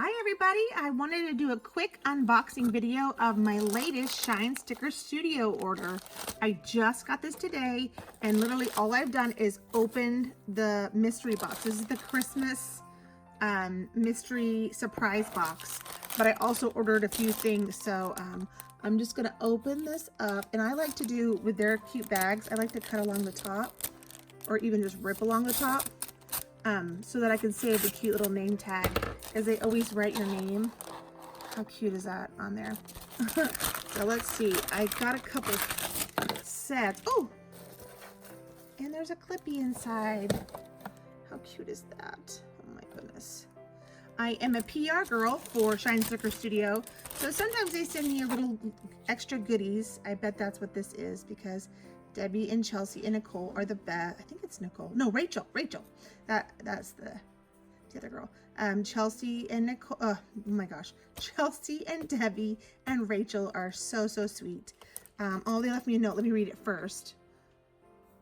Hi everybody, I wanted to do a quick unboxing video of my latest Shine Sticker Studio order. I just got this today and literally all I've done is opened the mystery box. This is the Christmas mystery surprise box, but I also ordered a few things, so I'm just gonna open this up. And I like to do, with their cute bags, I like to cut along the top or even just rip along the top so that I can save the cute little name tag, as they always write your name. How cute is that on there? So let's see, I got a couple sets. Oh, and there's a clippy inside. How cute is that? Oh my goodness. I am a PR girl for Shine Sticker Studio, so sometimes they send me a little extra goodies. I bet that's what this is, because Debbie and Chelsea and Nicole are the best. I think it's Nicole. No, Rachel. That's the other girl. Chelsea and Nicole. Oh my gosh. Chelsea and Debbie and Rachel are so sweet. Oh, they left me a note. Let me read it first.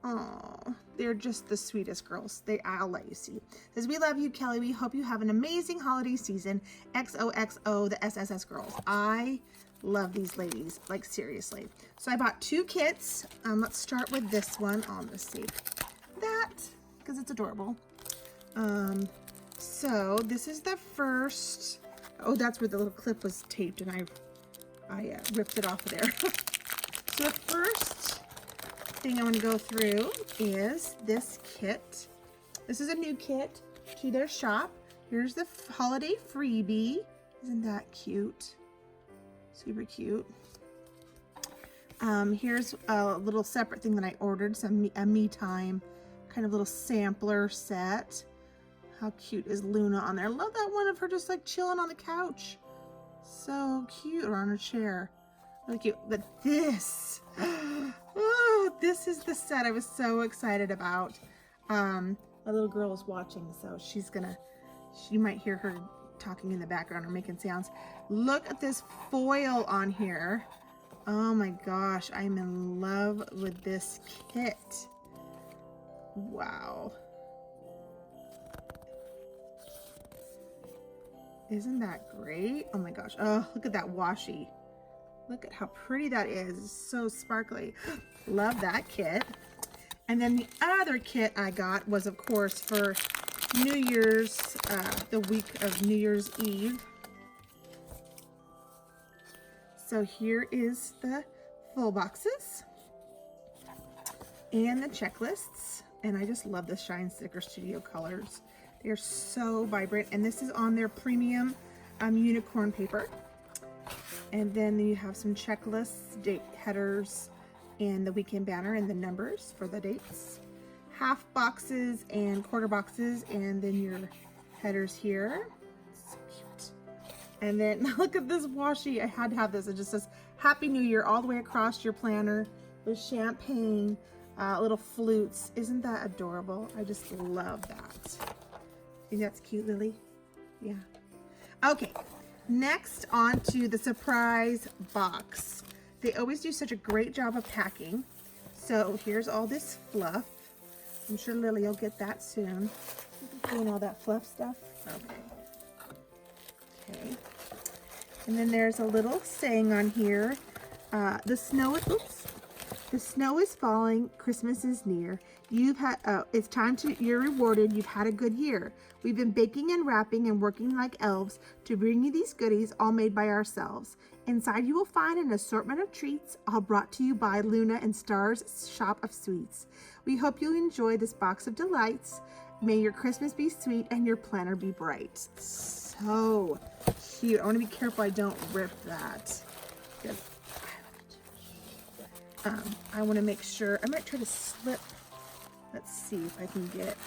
Oh, they're just the sweetest girls. I'll let you see. It says, "We love you, Kelly. We hope you have an amazing holiday season. XOXO, the SSS girls." I love these ladies, like seriously. So I bought 2 kits. Let's start with this one. Let's see that, because it's adorable. So this is the first. Oh, that's where the little clip was taped, and I ripped it off of there. So the first thing I want to go through is this kit. This is a new kit to their shop. Here's the holiday freebie. Isn't that cute? Super cute. Here's a little separate thing that I ordered, a me time kind of little sampler set. How cute is Luna on there? I love that one of her just like chilling on the couch. So cute, or on her chair. Really cute. But this, oh, this is the set I was so excited about. My little girl is watching, so you might hear her talking in the background or making sounds. Look at this foil on here. Oh my gosh, I'm in love with this kit. Wow. Isn't that great? Oh my gosh. Oh, look at that washi. Look at how pretty that is. It's so sparkly. Love that kit. And then the other kit I got was, of course, for New Year's, the week of New Year's Eve. So here is the full boxes and the checklists. And I just love the Shine Sticker Studio colors. They're so vibrant. And this is on their premium unicorn paper. And then you have some checklists, date headers, and the weekend banner and the numbers for the dates. Half boxes and quarter boxes, and then your headers here. So cute. And then look at this washi. I had to have this. It just says Happy New Year all the way across your planner with champagne, little flutes. Isn't that adorable? I just love that. Think that's cute, Lily? Yeah. Okay, next on to the surprise box. They always do such a great job of packing. So here's all this fluff. I'm sure Lily will get that soon. Doing all that fluff stuff. Okay. And then there's a little saying on here. The snow is falling, Christmas is near. It's time you're rewarded, you've had a good year. We've been baking and wrapping and working like elves to bring you these goodies, all made by ourselves. Inside you will find an assortment of treats, all brought to you by Luna and Star's Shop of Sweets. We hope you enjoy this box of delights. May your Christmas be sweet and your planner be bright. So cute. I want to be careful I don't rip that, because I want to make sure. I might try to slip. Let's see if I can get.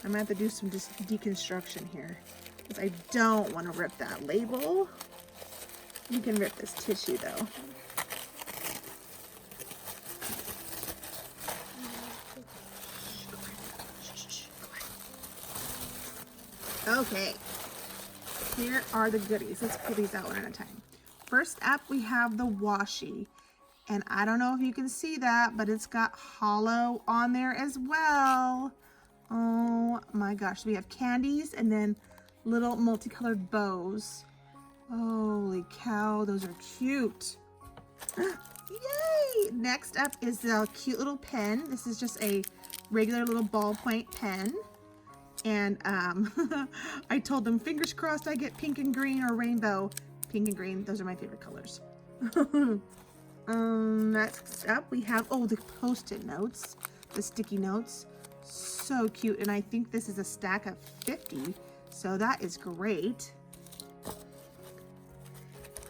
I might have to do some deconstruction here, because I don't want to rip that label. You can rip this tissue though. Okay, here are the goodies. Let's pull these out one at a time. First up, we have the washi. And I don't know if you can see that, but it's got hollow on there as well. Oh my gosh. We have candies and then little multicolored bows. Holy cow, those are cute. Yay! Next up is the cute little pen. This is just a regular little ballpoint pen. And I told them, fingers crossed I get pink and green or rainbow. Pink and green, those are my favorite colors. Next up we have, the Post-it notes, the sticky notes. So cute, and I think this is a stack of 50, so that is great.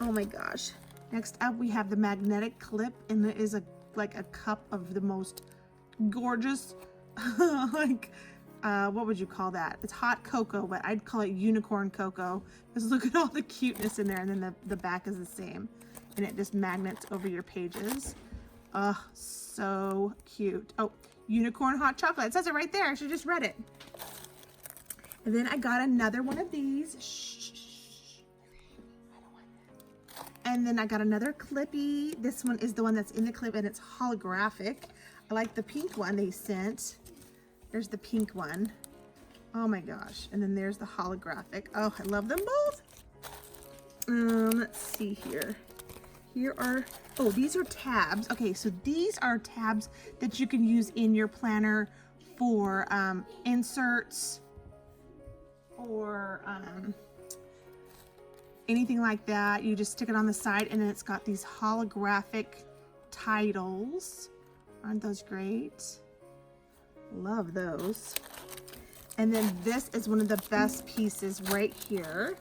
Oh my gosh. Next up we have the magnetic clip, and it is like a cup of the most gorgeous, like, what would you call that? It's hot cocoa, but I'd call it unicorn cocoa. Just look at all the cuteness in there, and then the back is the same. And it just magnets over your pages. Oh, so cute. Oh, unicorn hot chocolate. It says it right there. I should just read it. And then I got another one of these. Shh. I don't want that. And then I got another Clippy. This one is the one that's in the clip, and it's holographic. I like the pink one they sent. There's the pink one. Oh my gosh. And then there's the holographic. Oh, I love them both. Let's see here. Here are, these are tabs. Okay, so these are tabs that you can use in your planner for inserts or anything like that. You just stick it on the side, and then it's got these holographic titles. Aren't those great? Love those. And then this is one of the best pieces right here.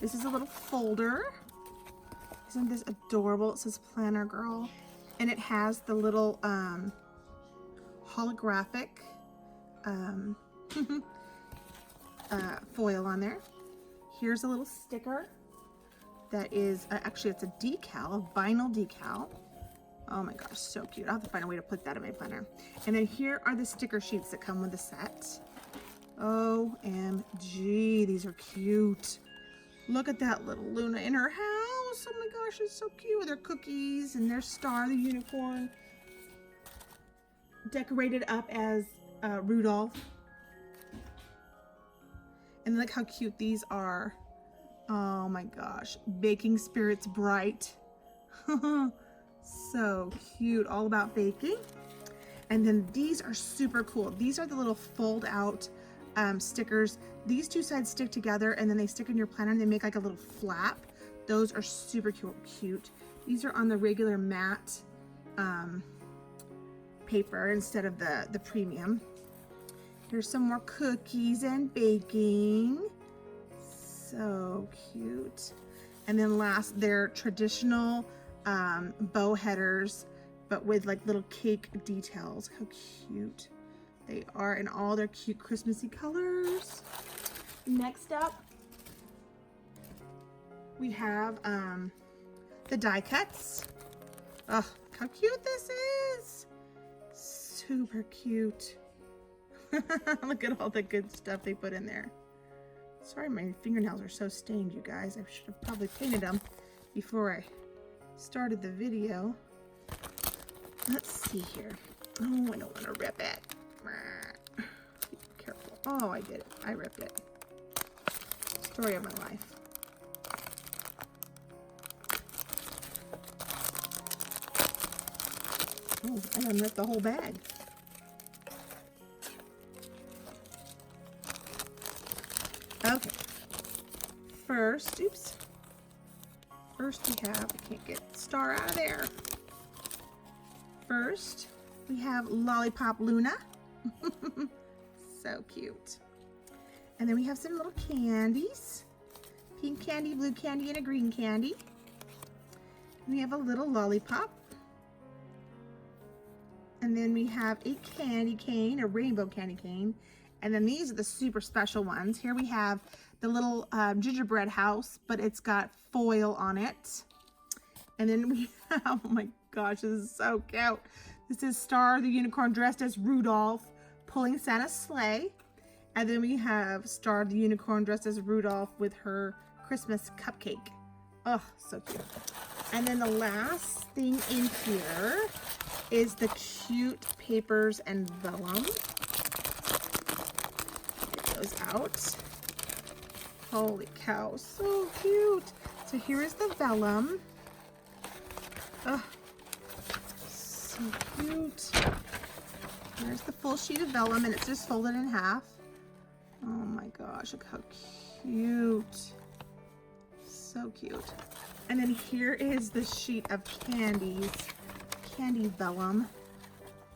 This is a little folder. Isn't this adorable? It says Planner Girl, and it has the little holographic foil on there. Here's a little sticker that is actually, it's a decal, a vinyl decal. Oh my gosh, so cute. I'll have to find a way to put that in my planner. And then here are the sticker sheets that come with the set. OMG, these are cute. Look at that little Luna in her house. Oh my gosh, it's so cute with her cookies and their Star the unicorn decorated up as Rudolph. And look how cute these are. Oh my gosh, Baking Spirits Bright. So cute, all about baking. And then these are super cool. These are the little fold out stickers. These two sides stick together, and then they stick in your planner, and they make like a little flap. Those are super cute. These are on the regular matte paper instead of the premium. Here's some more cookies and baking. So cute. And then last, they're traditional bow headers, but with like little cake details. How cute they are in all their cute Christmassy colors. Next up, we have the die cuts. Oh, how cute this is. Super cute. Look at all the good stuff they put in there. Sorry, my fingernails are so stained, you guys. I should have probably painted them before I started the video. Let's see here. Oh, I don't want to rip it. Be careful. Oh, I did it. I ripped it. Story of my life. Oh, I unripped the whole bag. Okay. First we have, I can't get Star out of there. First, we have Lollipop Luna. So cute. And then we have some little candies. Pink candy, blue candy, and a green candy. We have a little lollipop. And then we have a candy cane, a rainbow candy cane. And then these are the super special ones. Here we have the little gingerbread house, but it's got foil on it. And then we have, oh my gosh, this is so cute. This is Star the unicorn dressed as Rudolph pulling Santa's sleigh. And then we have Star the unicorn dressed as Rudolph with her Christmas cupcake. Oh, so cute. And then the last thing in here is the cute papers and vellum. Get those out. Holy cow, so cute. So here is the vellum. Oh, so cute. There's the full sheet of vellum, and it's just folded in half. Oh my gosh, look how cute. So cute. And then here is the sheet of candies, candy vellum.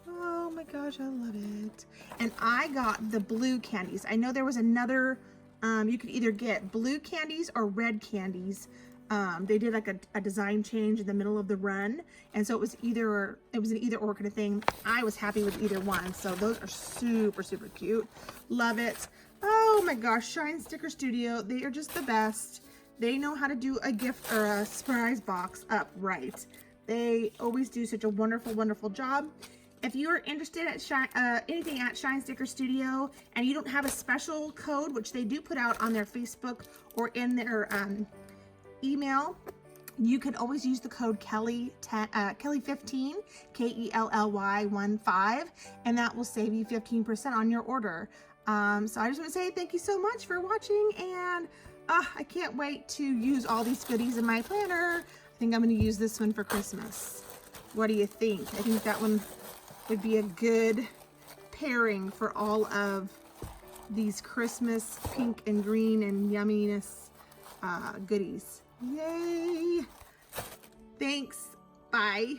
Oh my gosh, I love it. And I got the blue candies. I know there was another, you could either get blue candies or red candies. They did like a design change in the middle of the run, and so it was an either or kind of thing. I was happy with either one, so those are super, super cute. Love it. Oh my gosh, Shine Sticker Studio, they are just the best. They know how to do a gift or a surprise box up right. They always do such a wonderful, wonderful job. If you are interested at anything at Shine Sticker Studio and you don't have a special code, which they do put out on their Facebook or in their email, you can always use the code KELLY15, KELLY15, and that will save you 15% on your order. So I just want to say thank you so much for watching, and I can't wait to use all these goodies in my planner. I think I'm going to use this one for Christmas. What do you think? I think that one would be a good pairing for all of these Christmas pink and green and yumminess goodies. Yay! Thanks. Bye.